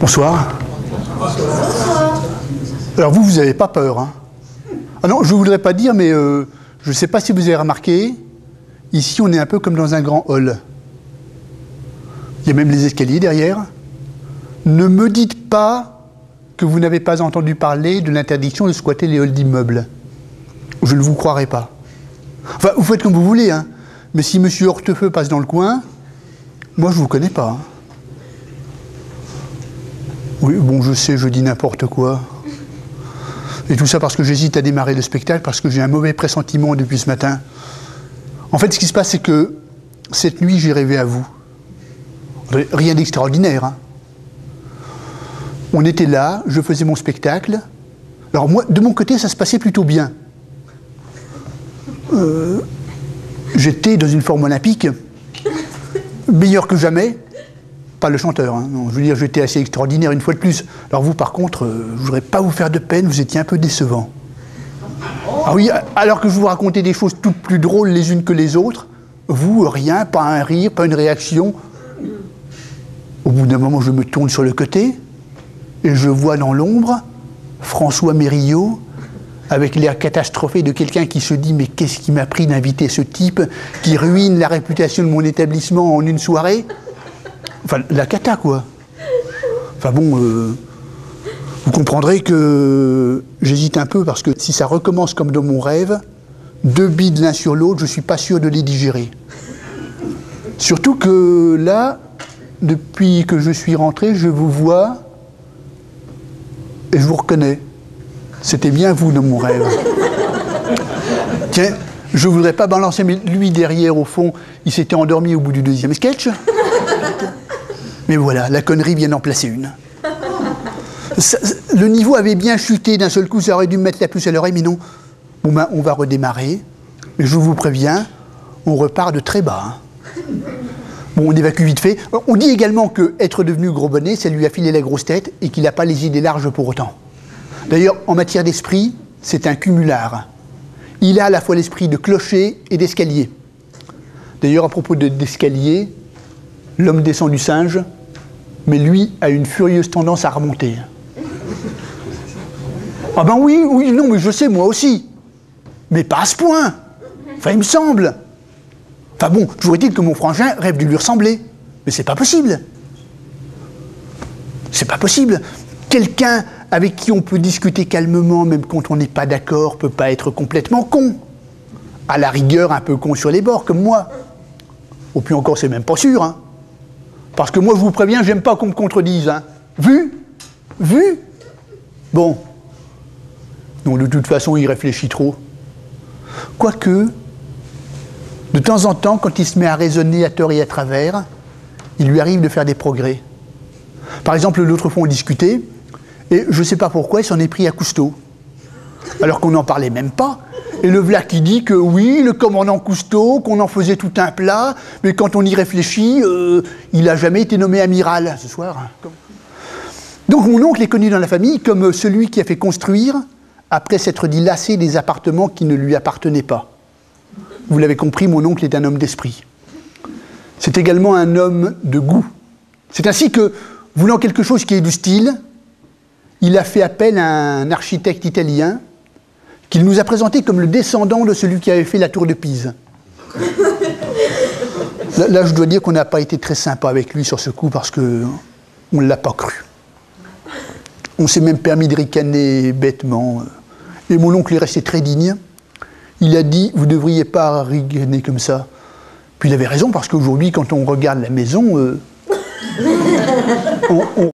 Bonsoir. Alors vous n'avez pas peur, hein? Ah non, je ne voudrais pas dire, mais je ne sais pas si vous avez remarqué, ici on est un peu comme dans un grand hall. Il y a même les escaliers derrière. Ne me dites pas que vous n'avez pas entendu parler de l'interdiction de squatter les halls d'immeubles. Je ne vous croirai pas. Enfin, vous faites comme vous voulez, hein. Mais si M. Hortefeux passe dans le coin, moi je ne vous connais pas. Hein. Oui, bon, je sais, je dis n'importe quoi. Et tout ça parce que j'hésite à démarrer le spectacle, parce que j'ai un mauvais pressentiment depuis ce matin. En fait, ce qui se passe, c'est que cette nuit, j'ai rêvé à vous. Rien d'extraordinaire. Hein. On était là, je faisais mon spectacle. Alors moi, de mon côté, ça se passait plutôt bien. J'étais dans une forme olympique, meilleure que jamais. Pas le chanteur, hein. Non, je veux dire, j'étais assez extraordinaire une fois de plus. Alors vous, par contre, je ne voudrais pas vous faire de peine, vous étiez un peu décevant. Ah oui, alors que je vous racontais des choses toutes plus drôles les unes que les autres, vous, rien, pas un rire, pas une réaction. Au bout d'un moment, je me tourne sur le côté et je vois dans l'ombre François Mérillot avec l'air catastrophé de quelqu'un qui se dit « Mais qu'est-ce qui m'a pris d'inviter ce type qui ruine la réputation de mon établissement en une soirée ?» Enfin, la cata, quoi. Enfin bon, vous comprendrez que j'hésite un peu parce que si ça recommence comme dans mon rêve, deux bides l'un sur l'autre, je ne suis pas sûr de les digérer. Surtout que là, depuis que je suis rentré, je vous vois et je vous reconnais. C'était bien vous dans mon rêve. Tiens, je ne voudrais pas balancer, mais lui derrière, au fond, il s'était endormi au bout du deuxième sketch. Mais voilà, la connerie vient d'en placer une. Le niveau avait bien chuté d'un seul coup, ça aurait dû me mettre la puce à l'oreille, mais non. Bon ben, on va redémarrer. Mais je vous préviens, on repart de très bas. Hein. Bon, on évacue vite fait. On dit également qu'être devenu gros bonnet, ça lui a filé la grosse tête et qu'il n'a pas les idées larges pour autant. D'ailleurs, en matière d'esprit, c'est un cumulard. Il a à la fois l'esprit de clocher et d'escalier. D'ailleurs, à propos d'escalier, l'homme descend du singe, mais lui a une furieuse tendance à remonter. Ah ben oui, non, mais je sais, moi aussi. Mais pas à ce point. Enfin, il me semble. Enfin bon, toujours est-il que mon frangin rêve de lui ressembler. Mais c'est pas possible. C'est pas possible. Quelqu'un avec qui on peut discuter calmement, même quand on n'est pas d'accord, peut pas être complètement con. À la rigueur, un peu con sur les bords, comme moi. Ou puis encore, c'est même pas sûr, hein. Parce que moi, je vous préviens, j'aime pas qu'on me contredise. Hein. Vu? Bon. Donc, de toute façon, il réfléchit trop. Quoique, de temps en temps, quand il se met à raisonner à tort et à travers, il lui arrive de faire des progrès. Par exemple, l'autre fois, on discutait, et je ne sais pas pourquoi, il s'en est pris à Cousteau. Alors qu'on n'en parlait même pas. Et le voilà qui dit que oui, le commandant Cousteau, qu'on en faisait tout un plat, mais quand on y réfléchit, il n'a jamais été nommé amiral ce soir. Donc mon oncle est connu dans la famille comme celui qui a fait construire, après s'être dit lassé des appartements qui ne lui appartenaient pas. Vous l'avez compris, mon oncle est un homme d'esprit. C'est également un homme de goût. C'est ainsi que, voulant quelque chose qui est du style, il a fait appel à un architecte italien qu'il nous a présenté comme le descendant de celui qui avait fait la tour de Pise. Là, je dois dire qu'on n'a pas été très sympa avec lui sur ce coup parce qu'on ne l'a pas cru. On s'est même permis de ricaner bêtement. Et mon oncle est resté très digne. Il a dit « Vous ne devriez pas ricaner comme ça ». Puis il avait raison parce qu'aujourd'hui, quand on regarde la maison, on